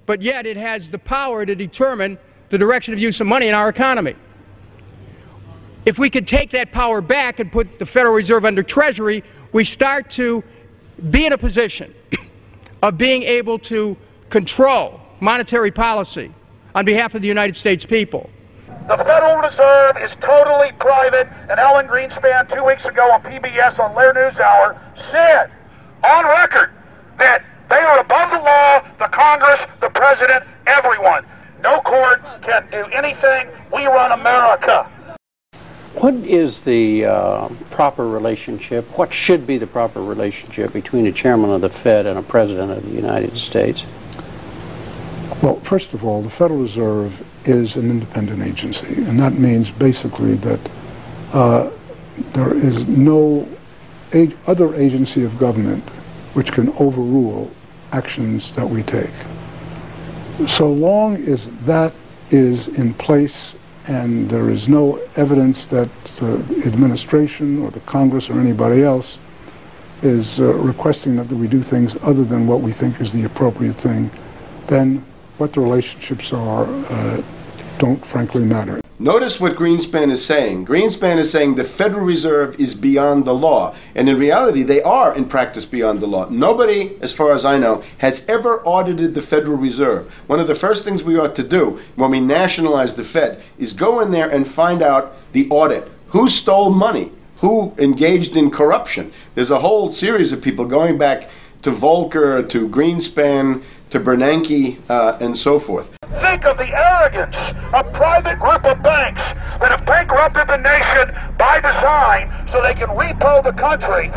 but yet it has the power to determine the direction of use of money in our economy. If we could take that power back and put the Federal Reserve under Treasury, we start to be in a position of being able to control monetary policy on behalf of the United States people. The Federal Reserve is totally private, and Alan Greenspan 2 weeks ago on PBS on Lair NewsHour said on record that they are above the law, the Congress, the President, everyone. No court can do anything. We run America. What is the proper relationship, what should be the proper relationship between a chairman of the Fed and a president of the United States? Well, first of all, the Federal Reserve is an independent agency, and that means basically that there is no other agency of government which can overrule actions that we take. So long as that is in place and there is no evidence that the administration or the Congress or anybody else is requesting that we do things other than what we think is the appropriate thing, then what the relationships are don't frankly matter. Notice what Greenspan is saying. Greenspan is saying the Federal Reserve is beyond the law. And in reality, they are in practice beyond the law. Nobody, as far as I know, has ever audited the Federal Reserve. One of the first things we ought to do when we nationalize the Fed is go in there and find out the audit. Who stole money? Who engaged in corruption? There's a whole series of people going back to Volcker, to Greenspan, to Bernanke, and so forth. Think of the arrogance of private group of banks that have bankrupted the nation by design so they can repo the country.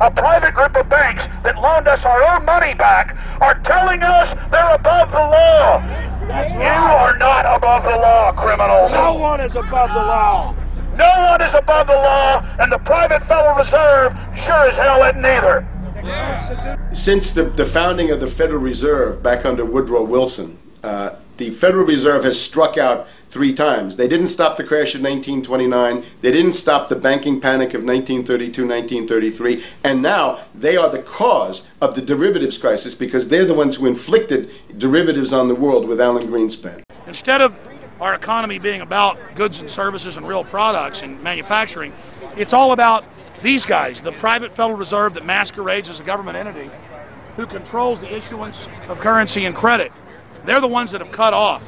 A private group of banks that loaned us our own money back are telling us they're above the law. You are not above the law, criminals. No one is above the law. No one is above the law, and the private Federal Reserve sure as hell isn't either. Since the founding of the Federal Reserve back under Woodrow Wilson, the Federal Reserve has struck out 3 times. They didn't stop the crash of 1929. They didn't stop the banking panic of 1932, 1933. And now they are the cause of the derivatives crisis because they're the ones who inflicted derivatives on the world with Alan Greenspan. Instead of our economy being about goods and services and real products and manufacturing, it's all about these guys, the private Federal Reserve that masquerades as a government entity who controls the issuance of currency and credit. They're the ones that have cut off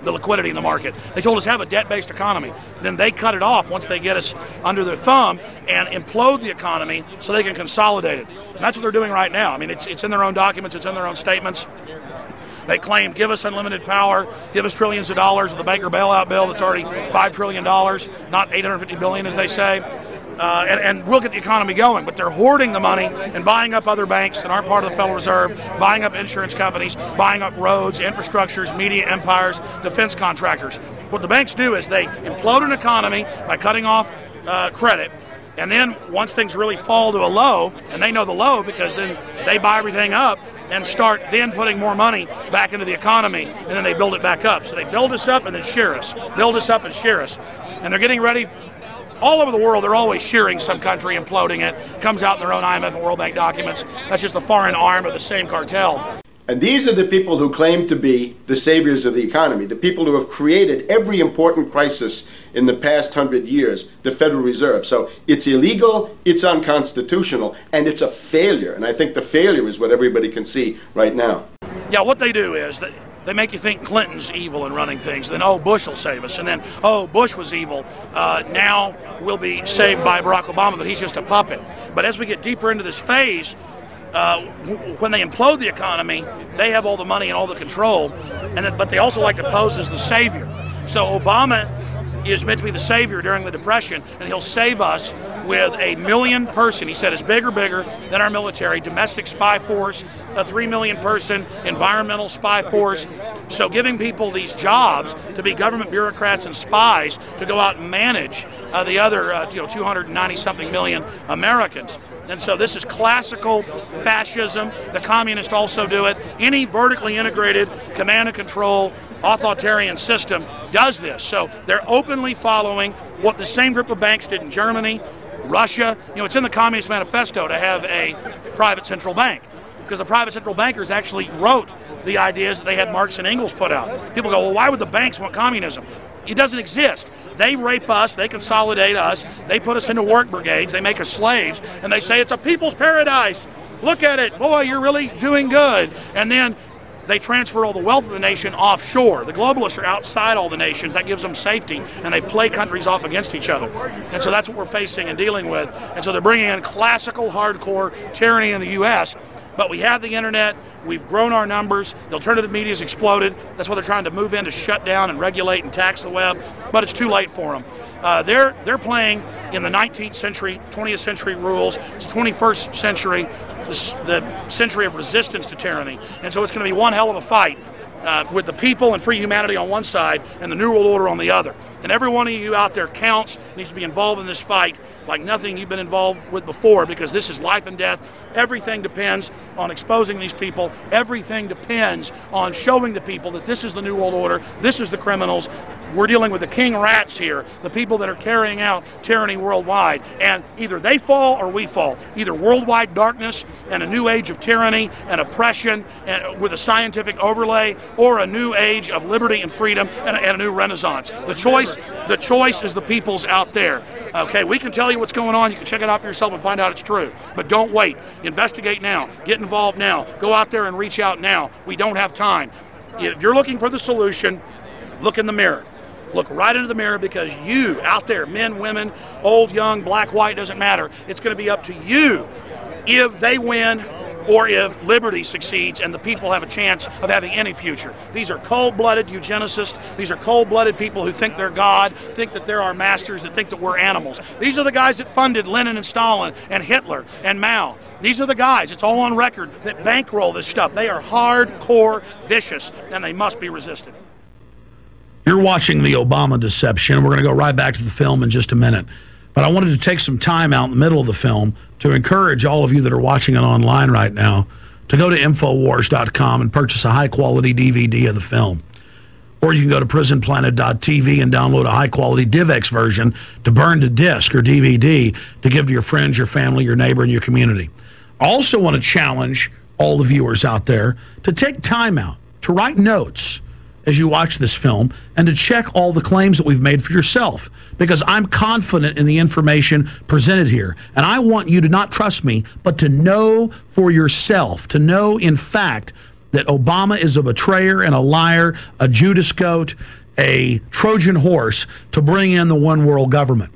the liquidity in the market. They told us have a debt-based economy. Then they cut it off once they get us under their thumb and implode the economy so they can consolidate it. And that's what they're doing right now. I mean, it's in their own documents, it's in their own statements. They claim, give us unlimited power, give us trillions of dollars of the banker bailout bill that's already $5 trillion, not $850 billion as they say. And we'll get the economy going, but they're hoarding the money and buying up other banks that aren't part of the Federal Reserve, buying up insurance companies, buying up roads, infrastructures, media empires, defense contractors. What the banks do is they implode an economy by cutting off credit, and then once things really fall to a low, and they know the low because then they buy everything up and start then putting more money back into the economy, and then they build it back up. So they build us up and then shear us, build us up and shear us. And they're getting ready. All over the world, they're always shearing some country, imploding it. Comes out in their own IMF and World Bank documents. That's just a foreign arm of the same cartel. And these are the people who claim to be the saviors of the economy, the people who have created every important crisis in the past 100 years, the Federal Reserve. So it's illegal, it's unconstitutional, and it's a failure. And I think the failure is what everybody can see right now. Yeah, what they do is they make you think Clinton's evil in running things. Then, oh, Bush will save us. And then, oh, Bush was evil. Now we'll be saved by Barack Obama, but he's just a puppet. But as we get deeper into this phase, when they implode the economy, they have all the money and all the control. But they also like to pose as the savior. So Obama is meant to be the savior during the Depression, and he'll save us with a 1 million person, he said, is bigger than our military, domestic spy force, a 3 million person environmental spy force. So giving people these jobs to be government bureaucrats and spies to go out and manage the other 290-something million Americans. And so this is classical fascism. The communists also do it. Any vertically integrated command and control authoritarian system does this. So they're openly following what the same group of banks did in Germany, Russia. It's in the Communist Manifesto to have a private central bank, because the private central bankers actually wrote the ideas that they had Marx and Engels put out. People go, well, why would the banks want communism? It doesn't exist. They rape us, they consolidate us, they put us into work brigades, they make us slaves, and they say it's a people's paradise. Look at it, boy, you're really doing good. And then they transfer all the wealth of the nation offshore. The globalists are outside all the nations. That gives them safety, and they play countries off against each other. And so that's what we're facing and dealing with. And so they're bringing in classical, hardcore tyranny in the U.S., but we have the internet, we've grown our numbers, the alternative media's exploded. That's why they're trying to move in to shut down and regulate and tax the web, but it's too late for them. They're playing in the 19th century, 20th century rules. It's 21st century, the century of resistance to tyranny. And so it's going to be one hell of a fight with the people and free humanity on one side and the New World Order on the other. And every one of you out there counts, needs to be involved in this fight like nothing you've been involved with before, because this is life and death. Everything depends on exposing these people. Everything depends on showing the people that this is the New World Order, this is the criminals. We're dealing with the king rats here, the people that are carrying out tyranny worldwide. And either they fall or we fall. Either worldwide darkness and a new age of tyranny and oppression and with a scientific overlay, or a new age of liberty and freedom and a new renaissance. The choice is the people's out there. Okay, we can tell you what's going on. You can check it out for yourself and find out it's true. But don't wait. Investigate now. Get involved now. Go out there and reach out now. We don't have time. If you're looking for the solution, look in the mirror. Look right into the mirror, because you out there, men, women, old, young, black, white, doesn't matter. It's going to be up to you if they win or if liberty succeeds and the people have a chance of having any future. These are cold-blooded eugenicists. These are cold-blooded people who think they're God, think that they're our masters, that think that we're animals. These are the guys that funded Lenin and Stalin and Hitler and Mao. These are the guys, it's all on record, that bankroll this stuff. They are hardcore vicious, and they must be resisted. You're watching the Obama deception. We're going to go right back to the film in just a minute. But I wanted to take some time out in the middle of the film to encourage all of you that are watching it online right now to go to Infowars.com and purchase a high-quality DVD of the film. Or you can go to PrisonPlanet.tv and download a high-quality DivX version to burn to disc or DVD to give to your friends, your family, your neighbor, and your community. I also want to challenge all the viewers out there to take time out, to write notes as you watch this film, and to check all the claims that we've made for yourself, because I'm confident in the information presented here. And I want you to not trust me, but to know for yourself, to know in fact that Obama is a betrayer and a liar, a Judas goat, a Trojan horse to bring in the one world government.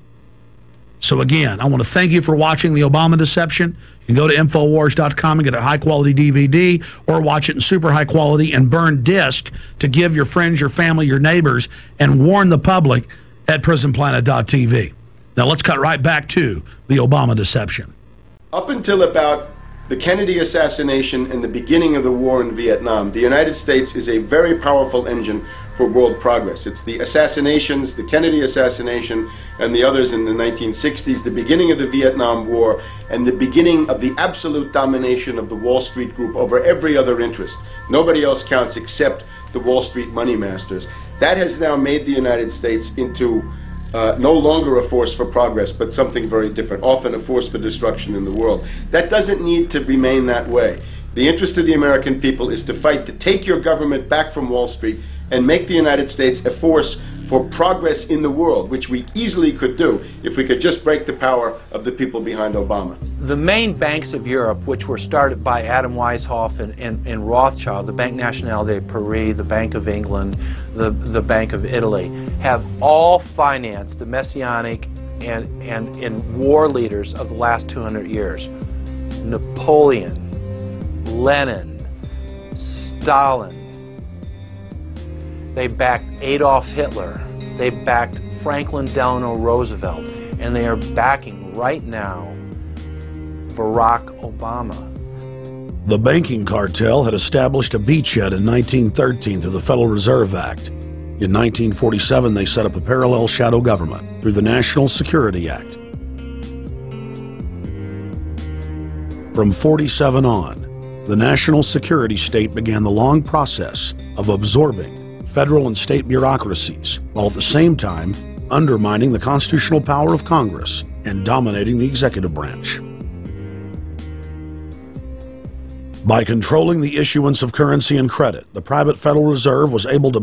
So again, I want to thank you for watching the Obama deception. You can go to Infowars.com and get a high-quality DVD, or watch it in super high quality and burn disc to give your friends, your family, your neighbors, and warn the public at PrisonPlanet.tv. Now let's cut right back to the Obama deception. Up until about the Kennedy assassination and the beginning of the war in Vietnam, the United States is a very powerful engine for world progress. It's the assassinations, the Kennedy assassination, and the others in the 1960s, the beginning of the Vietnam War, and the beginning of the absolute domination of the Wall Street group over every other interest. Nobody else counts except the Wall Street money masters. That has now made the United States into no longer a force for progress, but something very different, often a force for destruction in the world. That doesn't need to remain that way. The interest of the American people is to fight to take your government back from Wall Street and make the United States a force for progress in the world, which we easily could do if we could just break the power of the people behind Obama. The main banks of Europe, which were started by Adam Weishaupt and Rothschild, the Banque Nationale de Paris, the Bank of England, the Bank of Italy, have all financed the messianic and war leaders of the last 200 years. Napoleon, Lenin, Stalin. They backed Adolf Hitler. They backed Franklin Delano Roosevelt. And they are backing right now Barack Obama. The banking cartel had established a beachhead in 1913 through the Federal Reserve Act. In 1947, they set up a parallel shadow government through the National Security Act. From 47 on, the national security state began the long process of absorbing federal and state bureaucracies, while at the same time undermining the constitutional power of Congress and dominating the executive branch. By controlling the issuance of currency and credit, the private Federal Reserve was able to